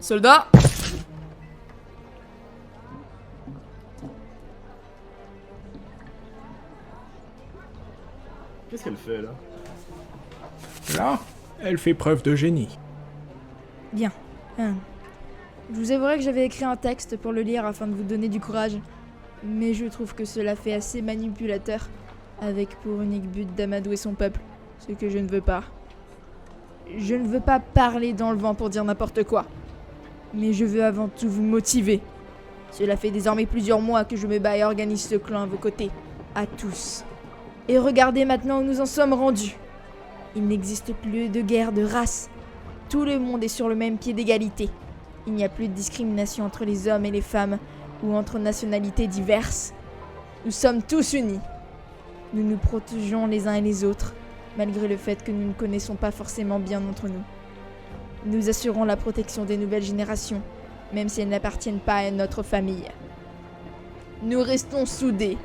Soldats! Qu'est-ce qu'elle fait là? Là, elle fait preuve de génie. Bien. Je vous avouerai que j'avais écrit un texte pour le lire afin de vous donner du courage, mais je trouve que cela fait assez manipulateur, avec pour unique but d'amadouer son peuple, ce que je ne veux pas. Je ne veux pas parler dans le vent pour dire n'importe quoi, mais je veux avant tout vous motiver. Cela fait désormais plusieurs mois que je me bats et organise ce clan à vos côtés, à tous. Et regardez maintenant où nous en sommes rendus. Il n'existe plus de guerre de race. Tout le monde est sur le même pied d'égalité. Il n'y a plus de discrimination entre les hommes et les femmes ou entre nationalités diverses. Nous sommes tous unis. Nous nous protégeons les uns et les autres, malgré le fait que nous ne connaissons pas forcément bien entre nous. Nous assurons la protection des nouvelles générations, même si elles n'appartiennent pas à notre famille. Nous restons soudés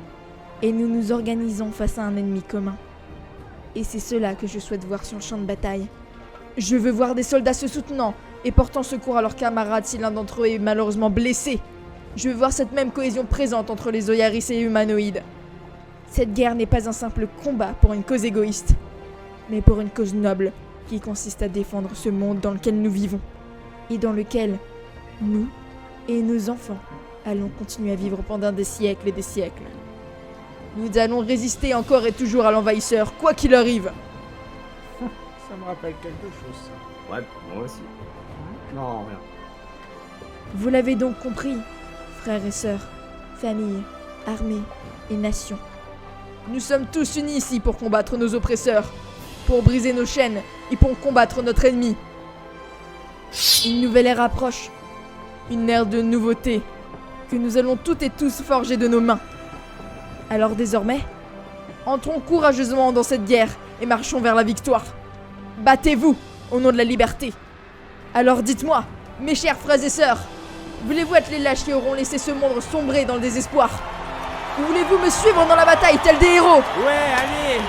et nous nous organisons face à un ennemi commun. Et c'est cela que je souhaite voir sur le champ de bataille. Je veux voir des soldats se soutenant et portant secours à leurs camarades si l'un d'entre eux est malheureusement blessé. Je veux voir cette même cohésion présente entre les Oyaris et les humanoïdes. Cette guerre n'est pas un simple combat pour une cause égoïste, mais pour une cause noble qui consiste à défendre ce monde dans lequel nous vivons et dans lequel nous et nos enfants allons continuer à vivre pendant des siècles et des siècles. Nous allons résister encore et toujours à l'envahisseur, quoi qu'il arrive. Ça me rappelle quelque chose, ça. Ouais, moi aussi. Non, rien. Vous l'avez donc compris, frères et sœurs, famille, armée et nation. Nous sommes tous unis ici pour combattre nos oppresseurs, pour briser nos chaînes et pour combattre notre ennemi. Une nouvelle ère approche, une ère de nouveauté, que nous allons toutes et tous forger de nos mains. Alors désormais, entrons courageusement dans cette guerre et marchons vers la victoire. Battez-vous au nom de la liberté. Alors dites-moi, mes chers frères et sœurs, voulez-vous être les lâches qui auront laissé ce monde sombrer dans le désespoir? Ou voulez-vous me suivre dans la bataille tels des héros? Ouais, allez!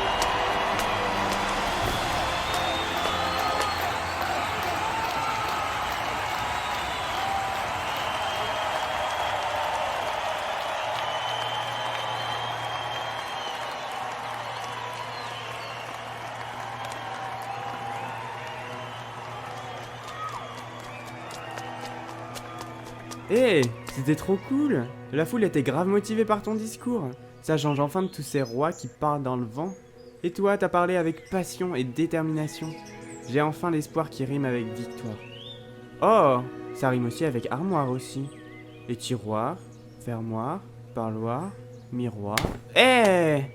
Hé, c'était trop cool! La foule était grave motivée par ton discours. Ça change enfin de tous ces rois qui parlent dans le vent. Et toi, t'as parlé avec passion et détermination. J'ai enfin l'espoir qui rime avec victoire. Oh, ça rime aussi avec armoire aussi. Et tiroir, fermoir, parloir, miroir... Hé!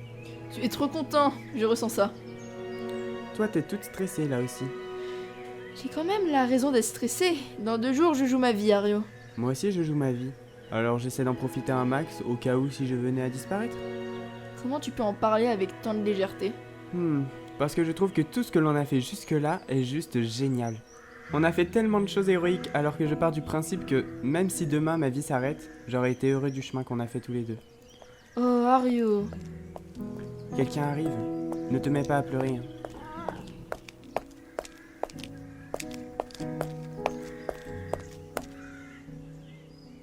Tu es trop content, je ressens ça. Toi, t'es toute stressée là aussi. J'ai quand même la raison d'être stressée. Dans 2 jours, je joue ma vie, Ario. Moi aussi, je joue ma vie. Alors j'essaie d'en profiter un max au cas où si je venais à disparaître. Comment tu peux en parler avec tant de légèreté? Parce que je trouve que tout ce que l'on a fait jusque-là est juste génial. On a fait tellement de choses héroïques alors que je pars du principe que même si demain ma vie s'arrête, j'aurais été heureux du chemin qu'on a fait tous les deux. Oh, Ario. Quelqu'un arrive. Ne te mets pas à pleurer. Hein.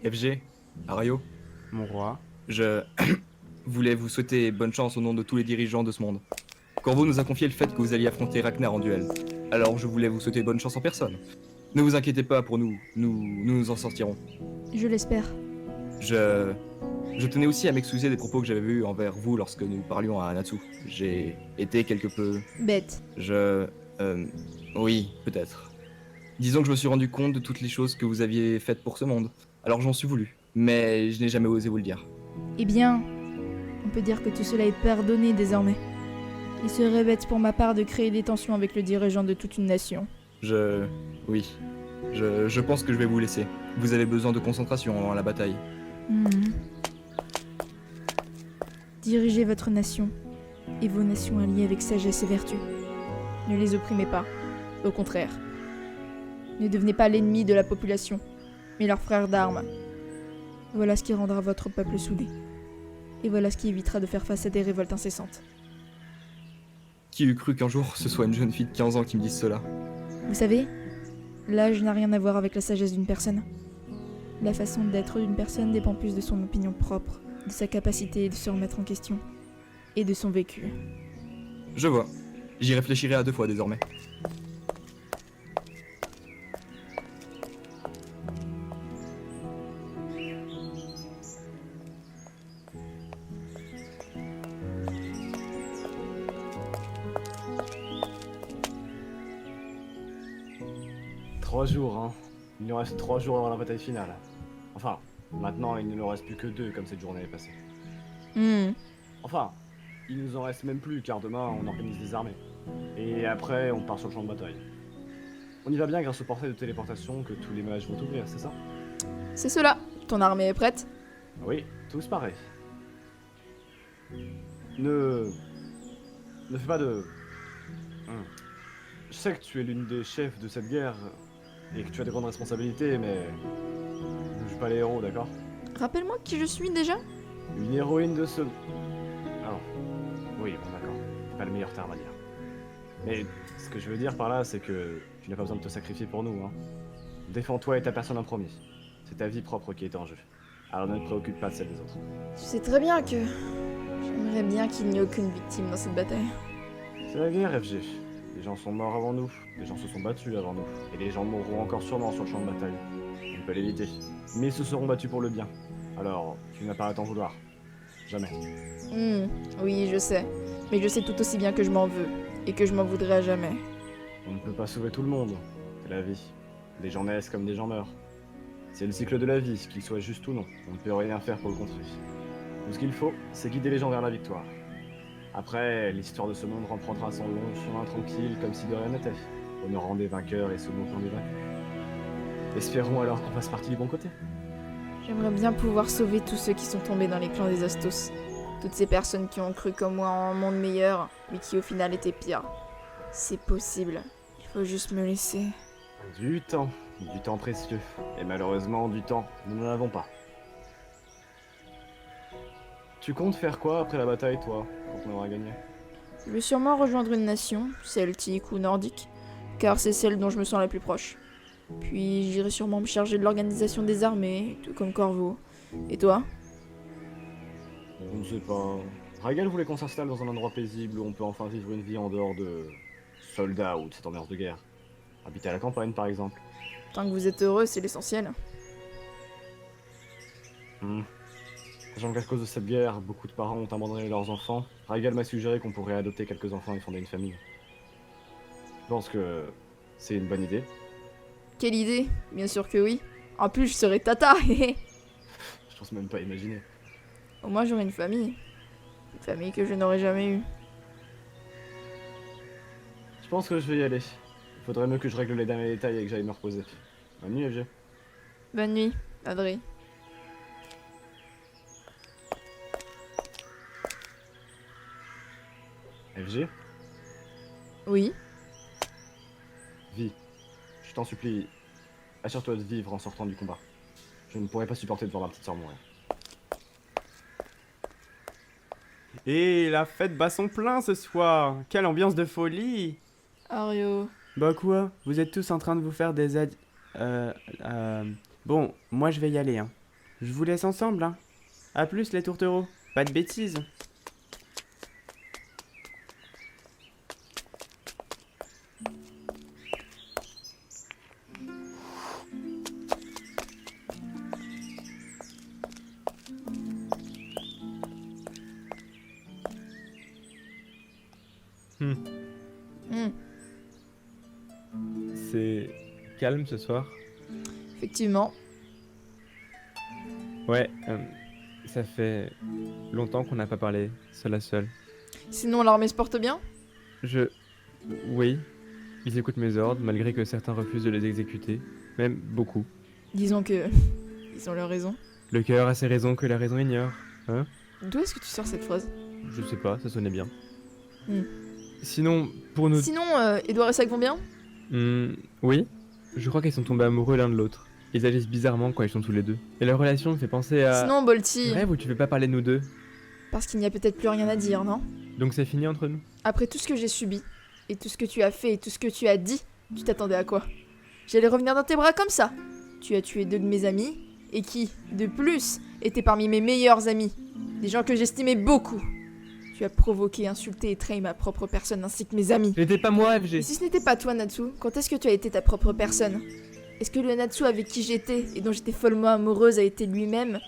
FG, Ario, Mon roi. je voulais vous souhaiter bonne chance au nom de tous les dirigeants de ce monde. Corvo nous a confié le fait que vous alliez affronter Ragnar en duel. Alors je voulais vous souhaiter bonne chance en personne. Ne vous inquiétez pas pour nous, nous en sortirons. Je l'espère. Je tenais aussi à m'excuser des propos que j'avais eus envers vous lorsque nous parlions à Natsu. J'ai été quelque peu... Bête. Oui, peut-être. Disons que je me suis rendu compte de toutes les choses que vous aviez faites pour ce monde. Alors j'en suis voulu, mais je n'ai jamais osé vous le dire. Eh bien, on peut dire que tout cela est pardonné désormais. Il serait bête pour ma part de créer des tensions avec le dirigeant de toute une nation. Oui. Je pense que je vais vous laisser. Vous avez besoin de concentration avant la bataille. Dirigez votre nation, et vos nations alliées avec sagesse et vertu. Ne les opprimez pas, au contraire. Ne devenez pas l'ennemi de la population, mais leur frère d'armes. Voilà ce qui rendra votre peuple soudé. Et voilà ce qui évitera de faire face à des révoltes incessantes. Qui eût cru qu'un jour ce soit une jeune fille de 15 ans qui me dise cela? Vous savez, L'âge n'a rien à voir avec la sagesse d'une personne. La façon d'être d'une personne dépend plus de son opinion propre, de sa capacité de se remettre en question, et de son vécu. Je vois. J'y réfléchirai à 2 fois désormais. Trois jours, hein. Il nous reste 3 jours avant la bataille finale. Enfin, maintenant il ne nous reste plus que 2 comme cette journée est passée. Enfin, il nous en reste même plus car demain on organise des armées. Et après on part sur le champ de bataille. On y va bien grâce au portail de téléportation que tous les mages vont ouvrir, c'est ça? C'est cela. Ton armée est prête? Oui, tous pareils. Ne fais pas de... Je sais que tu es l'une des chefs de cette guerre et que tu as de grandes responsabilités, mais... Ne joue pas les héros, d'accord? Rappelle-moi qui je suis déjà? Une héroïne de ce... Alors... Oui, bon d'accord. C'est pas le meilleur terme à dire. Mais ce que je veux dire par là, c'est que tu n'as pas besoin de te sacrifier pour nous, hein. Défends-toi et ta personne en premier. C'est ta vie propre qui est en jeu. Alors ne te préoccupe pas de celle des autres. Tu sais très bien que... J'aimerais bien qu'il n'y ait aucune victime dans cette bataille. C'est la guerre, FG. Les gens sont morts avant nous, les gens se sont battus avant nous, et les gens mourront encore sûrement sur le champ de bataille. On peut l'éviter. Mais ils se seront battus pour le bien. Alors, tu n'as pas à t'en vouloir. Jamais. Oui, je sais. Mais je sais tout aussi bien que je m'en veux. Et que je m'en voudrais à jamais. On ne peut pas sauver tout le monde. C'est la vie. Des gens naissent comme des gens meurent. C'est le cycle de la vie, qu'il soit juste ou non. On ne peut rien faire pour le contrer. Tout ce qu'il faut, c'est guider les gens vers la victoire. Après, l'histoire de ce monde reprendra son long chemin tranquille, comme si de rien n'était, honorant des vainqueurs et se moquant des vaincus. Espérons alors qu'on fasse partie du bon côté. J'aimerais bien pouvoir sauver tous ceux qui sont tombés dans les clans des Astos. Toutes ces personnes qui ont cru comme moi en un monde meilleur, mais qui au final étaient pires. C'est possible. Il faut juste me laisser. Du temps précieux. Et malheureusement, du temps, nous n'en avons pas. Tu comptes faire quoi après la bataille, toi, quand on aura gagné? Je vais sûrement rejoindre une nation, celtique ou nordique, car c'est celle dont je me sens la plus proche. Puis j'irai sûrement me charger de l'organisation des armées, tout comme Corvo. Et toi? Je ne sais pas. Ragal voulait qu'on s'installe dans un endroit paisible où on peut enfin vivre une vie en dehors de soldats ou de cette ambiance de guerre. Habiter à la campagne, par exemple. Tant que vous êtes heureux, c'est l'essentiel. Sachant qu'à cause de cette guerre, beaucoup de parents ont abandonné leurs enfants, Ragal m'a suggéré qu'on pourrait adopter quelques enfants et fonder une famille. Je pense que c'est une bonne idée. Quelle idée? Bien sûr que oui. En plus, je serai tata, hé. Je pense même pas imaginer. Au moins, j'aurai une famille. Une famille que je n'aurais jamais eue. Je pense que je vais y aller. Il faudrait mieux que je règle les derniers détails et que j'aille me reposer. Bonne nuit, FG. Bonne nuit, Adrien. FG, Oui? vis. Je t'en supplie, assure-toi de vivre en sortant du combat. Je ne pourrais pas supporter de voir ma petite sœur mourir. Et la fête bat son plein ce soir. Quelle ambiance de folie. Ario. Bah quoi? Vous êtes tous en train de vous faire des Bon, moi je vais y aller, hein. Je vous laisse ensemble, hein. A plus les tourtereaux. Pas de bêtises. C'est calme ce soir. Effectivement. Ouais, ça fait longtemps qu'on n'a pas parlé, seul à seul. Sinon, l'armée se porte bien? Oui, ils écoutent mes ordres malgré que certains refusent de les exécuter, même beaucoup. Disons que... Ils ont leur raison. Le cœur a ses raisons que la raison ignore, hein? D'où est-ce que tu sors cette phrase? Je sais pas, ça sonnait bien. Hmm. Sinon, pour nous... Sinon, Edouard et Sac vont bien? Oui, je crois qu'ils sont tombés amoureux l'un de l'autre. Ils agissent bizarrement quand ils sont tous les deux. Et leur relation me fait penser à... Sinon, Bolty... Rêve où tu veux pas parler de nous deux? Parce qu'il n'y a peut-être plus rien à dire, non? Donc c'est fini entre nous? Après tout ce que j'ai subi, et tout ce que tu as fait, et tout ce que tu as dit, tu t'attendais à quoi? j'allais revenir dans tes bras comme ça. Tu as tué 2 de mes amis, et qui, de plus, étaient parmi mes meilleurs amis. Des gens que j'estimais beaucoup. Tu as provoqué, insulté et trahi ma propre personne ainsi que mes amis. Ce n'était pas moi, Et FG. si ce n'était pas toi, Natsu, quand est-ce que tu as été ta propre personne? Est-ce que le Natsu avec qui j'étais et dont j'étais follement amoureuse a été lui-même?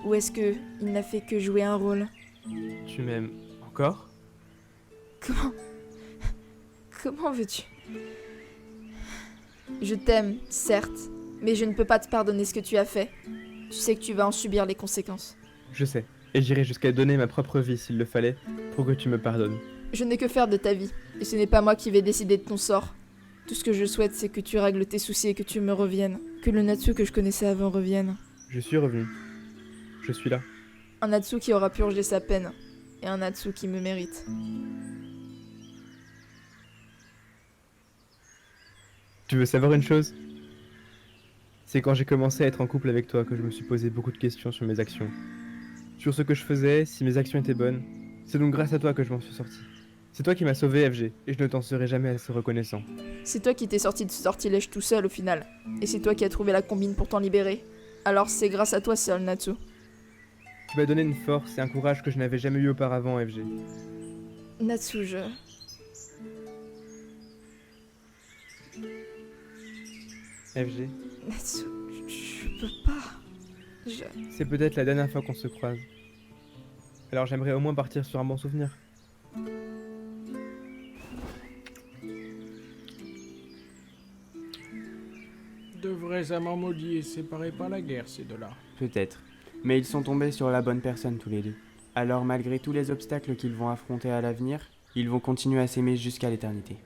Ou est-ce que il n'a fait que jouer un rôle? Tu m'aimes encore? Comment veux-tu? Je t'aime, certes, mais je ne peux pas te pardonner ce que tu as fait. Tu sais que tu vas en subir les conséquences. Je sais. Et j'irai jusqu'à donner ma propre vie s'il le fallait pour que tu me pardonnes. Je n'ai que faire de ta vie, et ce n'est pas moi qui vais décider de ton sort. Tout ce que je souhaite, c'est que tu règles tes soucis et que tu me reviennes. Que le Natsu que je connaissais avant revienne. Je suis revenu. Je suis là. Un Natsu qui aura purgé sa peine, et un Natsu qui me mérite. Tu veux savoir une chose? C'est quand j'ai commencé à être en couple avec toi que je me suis posé beaucoup de questions sur mes actions. Sur ce que je faisais, si mes actions étaient bonnes. C'est donc grâce à toi que je m'en suis sorti. C'est toi qui m'as sauvé, FG, et je ne t'en serai jamais assez reconnaissant. C'est toi qui t'es sorti de ce sortilège tout seul au final. Et c'est toi qui as trouvé la combine pour t'en libérer. Alors c'est grâce à toi seul, Natsu. Tu m'as donné une force et un courage que je n'avais jamais eu auparavant, FG. Natsu, FG, Natsu, je peux pas. c'est peut-être la dernière fois qu'on se croise. Alors j'aimerais au moins partir sur un bon souvenir. De vrais amants maudits et séparés par la guerre, ces deux-là. Peut-être. Mais ils sont tombés sur la bonne personne tous les deux. Alors malgré tous les obstacles qu'ils vont affronter à l'avenir, ils vont continuer à s'aimer jusqu'à l'éternité.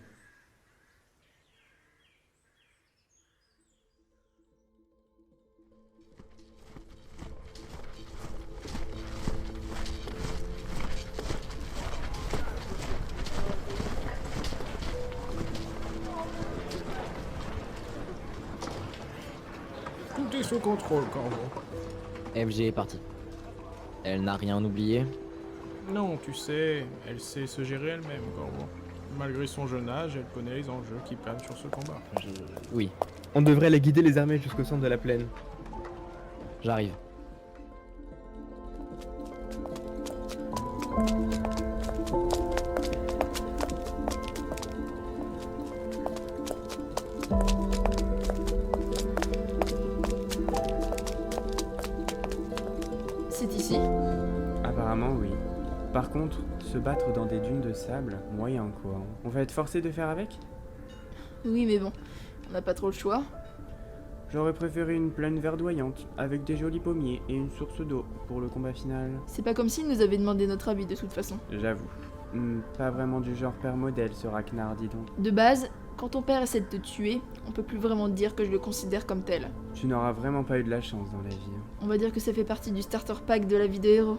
Tout est sous contrôle, Corvo. FG est partie. Elle n'a rien oublié. Non, tu sais, elle sait se gérer elle-même, Corvo. Malgré son jeune âge, elle connaît les enjeux qui planent sur ce combat. Oui, On devrait les guider les armées jusqu'au centre de la plaine. j'arrive. C'est ici? Apparemment oui. Par contre, se battre dans des dunes de sable, moyen quoi. On va être forcé de faire avec? Oui, mais bon, on n'a pas trop le choix. J'aurais préféré une plaine verdoyante, avec des jolis pommiers et une source d'eau pour le combat final. C'est pas comme s'il nous avait demandé notre avis de toute façon. J'avoue. Pas vraiment du genre père modèle ce Ragnar, dis donc. De base, quand ton père essaie de te tuer, on peut plus vraiment dire que je le considère comme tel. Tu n'auras vraiment pas eu de la chance dans la vie. On va dire que ça fait partie du starter pack de la vie de héros.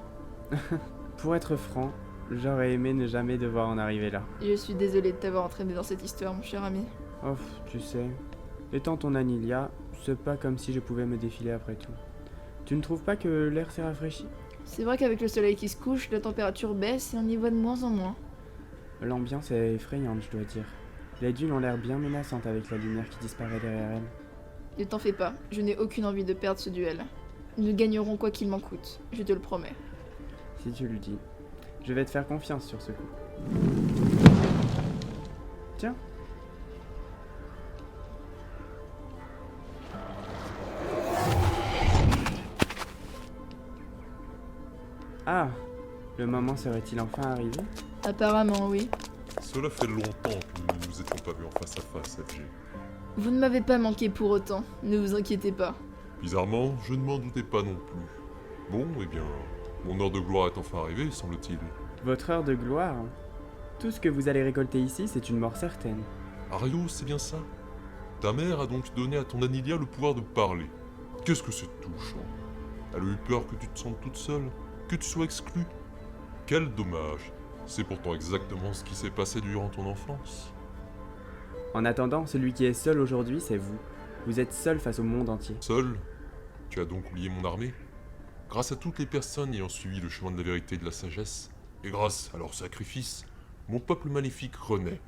Pour être franc, j'aurais aimé ne jamais devoir en arriver là. Je suis désolée de t'avoir entraîné dans cette histoire, mon cher ami. Oh, tu sais, étant ton Anilia, c'est pas comme si je pouvais me défiler après tout. Tu ne trouves pas que l'air s'est rafraîchi? C'est vrai qu'avec le soleil qui se couche, la température baisse et on y voit de moins en moins. L'ambiance est effrayante, je dois dire. Les dunes ont l'air bien menaçantes avec la lumière qui disparaît derrière elles. Ne t'en fais pas, je n'ai aucune envie de perdre ce duel. Nous gagnerons quoi qu'il m'en coûte, je te le promets. Si tu le dis, je vais te faire confiance sur ce coup. Tiens. Ah, le moment serait-il enfin arrivé? Apparemment, oui. Cela fait longtemps que nous ne nous étions pas vus en face à face, FG. Vous ne m'avez pas manqué pour autant, ne vous inquiétez pas. Bizarrement, je ne m'en doutais pas non plus. Bon, eh bien, mon heure de gloire est enfin arrivée, semble-t-il. Votre heure de gloire? Tout ce que vous allez récolter ici, c'est une mort certaine. Ario, c'est bien ça? Ta mère a donc donné à ton Anilia le pouvoir de parler. Qu'est-ce que c'est touchant. Elle a eu peur que tu te sentes toute seule, que tu sois exclue. Quel dommage. C'est pourtant exactement ce qui s'est passé durant ton enfance. En attendant, celui qui est seul aujourd'hui, c'est vous. Vous êtes seul face au monde entier. Seul? Tu as donc oublié mon armée? Grâce à toutes les personnes ayant suivi le chemin de la vérité et de la sagesse, et grâce à leur sacrifice, mon peuple maléfique renaît,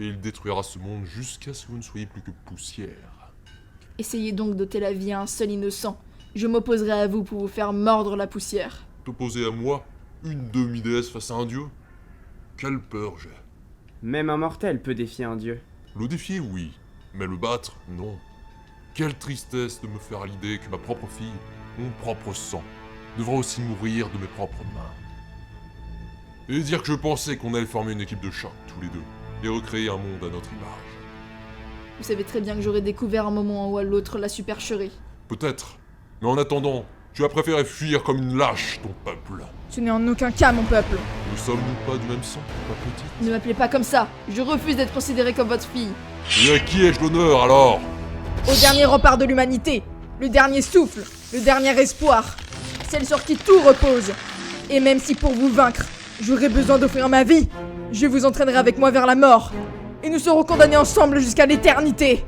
et il détruira ce monde jusqu'à ce que vous ne soyez plus que poussière. Essayez donc d'ôter la vie à un seul innocent. Je m'opposerai à vous pour vous faire mordre la poussière. T'opposer à moi, une demi-déesse face à un dieu? Quelle peur j'ai. Même un mortel peut défier un dieu. Le défier, oui, mais le battre, non. Quelle tristesse de me faire à l'idée que ma propre fille, mon propre sang, devra aussi mourir de mes propres mains. Et dire que je pensais qu'on allait former une équipe de choc, tous les deux, et recréer un monde à notre image. Vous savez très bien que j'aurais découvert un moment ou à l'autre la supercherie. Peut-être, mais en attendant, tu as préféré fuir comme une lâche ton peuple. Ce n'est en aucun cas mon peuple. Ne sommes-nous pas du même sang, ma petite? Ne m'appelez pas comme ça. Je refuse d'être considérée comme votre fille. Et à qui ai-je l'honneur alors? Au dernier rempart de l'humanité, le dernier souffle, le dernier espoir, celle sur qui tout repose. Et même si pour vous vaincre, j'aurai besoin d'offrir ma vie, je vous entraînerai avec moi vers la mort. Et nous serons condamnés ensemble jusqu'à l'éternité.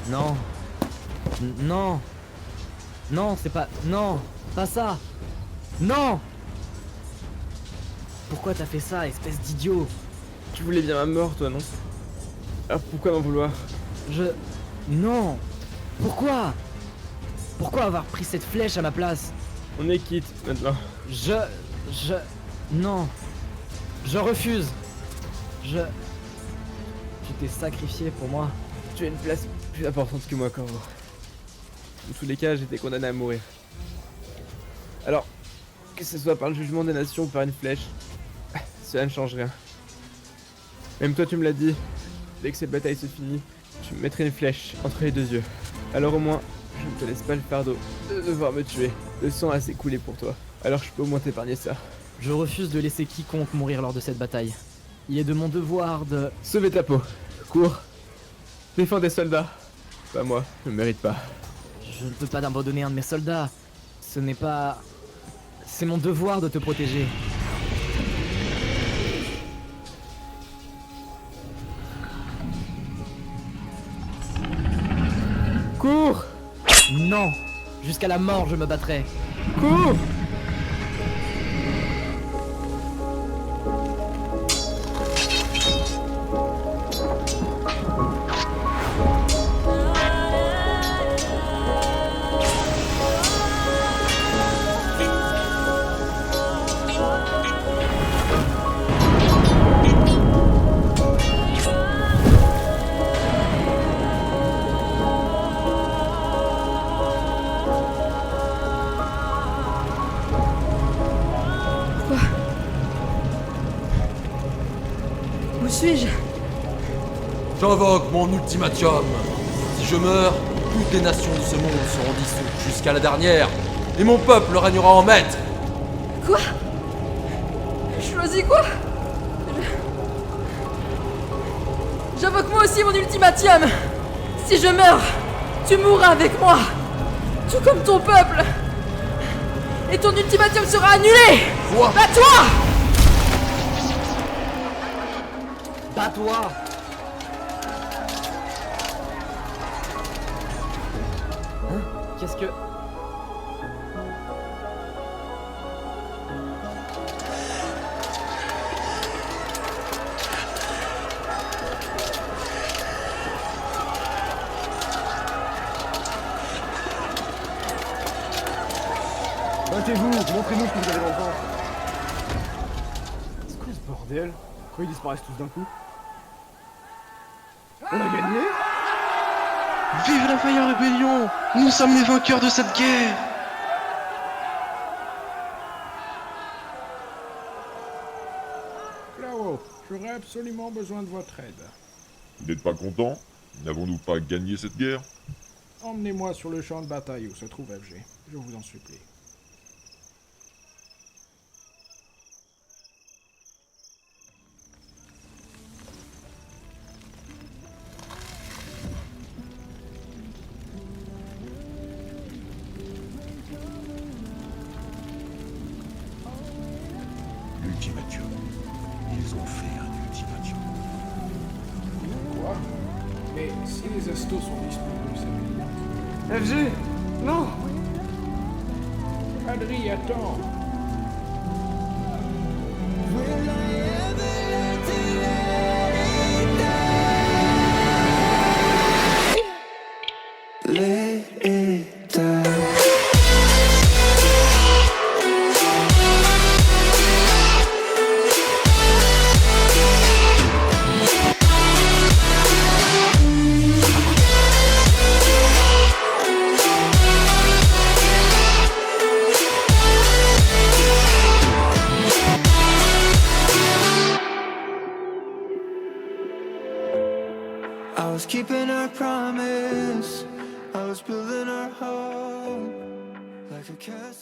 Non. Non. Non, c'est pas... Non. Pas ça. Non. Pourquoi t'as fait ça, espèce d'idiot? Tu voulais bien ma mort, toi, non? Alors pourquoi m'en vouloir? Non. Pourquoi? Pourquoi avoir pris cette flèche à ma place? On est quitte, maintenant. Non. Je refuse. Tu t'es sacrifié pour moi. Tu as une place plus importante que moi, Corvo. Dans tous les cas, j'étais condamné à mourir. Alors, que ce soit par le jugement des nations ou par une flèche, cela ne change rien. Même toi, tu me l'as dit, dès que cette bataille se finit, tu me mettrais une flèche entre les deux yeux. Alors au moins, je ne te laisse pas le fardeau de devoir me tuer. Le sang a s'écoulé pour toi, alors je peux au moins t'épargner ça. Je refuse de laisser quiconque mourir lors de cette bataille. Il est de mon devoir de... Sauvez ta peau, cours, défends des soldats. Pas moi, je ne mérite pas. Je ne peux pas abandonner un de mes soldats. Ce n'est pas... C'est mon devoir de te protéger. Cours! Non. Jusqu'à la mort, je me battrai. Cours! Où suis-je? J'invoque mon ultimatum. Si je meurs, toutes les nations de ce monde seront dissoutes jusqu'à la dernière, et mon peuple régnera en maître. Quoi? Choisis quoi? J'invoque moi aussi mon ultimatum. Si je meurs, tu mourras avec moi. Tout comme ton peuple. Et ton ultimatum sera annulé. Quoi? Bats-toi! Bats-toi! Hein? Qu'est-ce que... Battez-vous, montrez-nous ce que vous avez dans le ventre. C'est quoi ce bordel? Pourquoi ils disparaissent tous d'un coup? On a gagné? Vive la Fire Rebellion! Nous sommes les vainqueurs de cette guerre! Là-haut, j'aurais absolument besoin de votre aide. Vous n'êtes pas content? N'avons-nous pas gagné cette guerre? Emmenez-moi sur le champ de bataille où se trouve FG. Je vous en supplie. ultimatum. Ils ont fait un ultimatum. Quoi? Mais si les astos sont disponibles, ça veut dire... FG Non Adri, attends! I was keeping our promise. I was building our hope like a castle.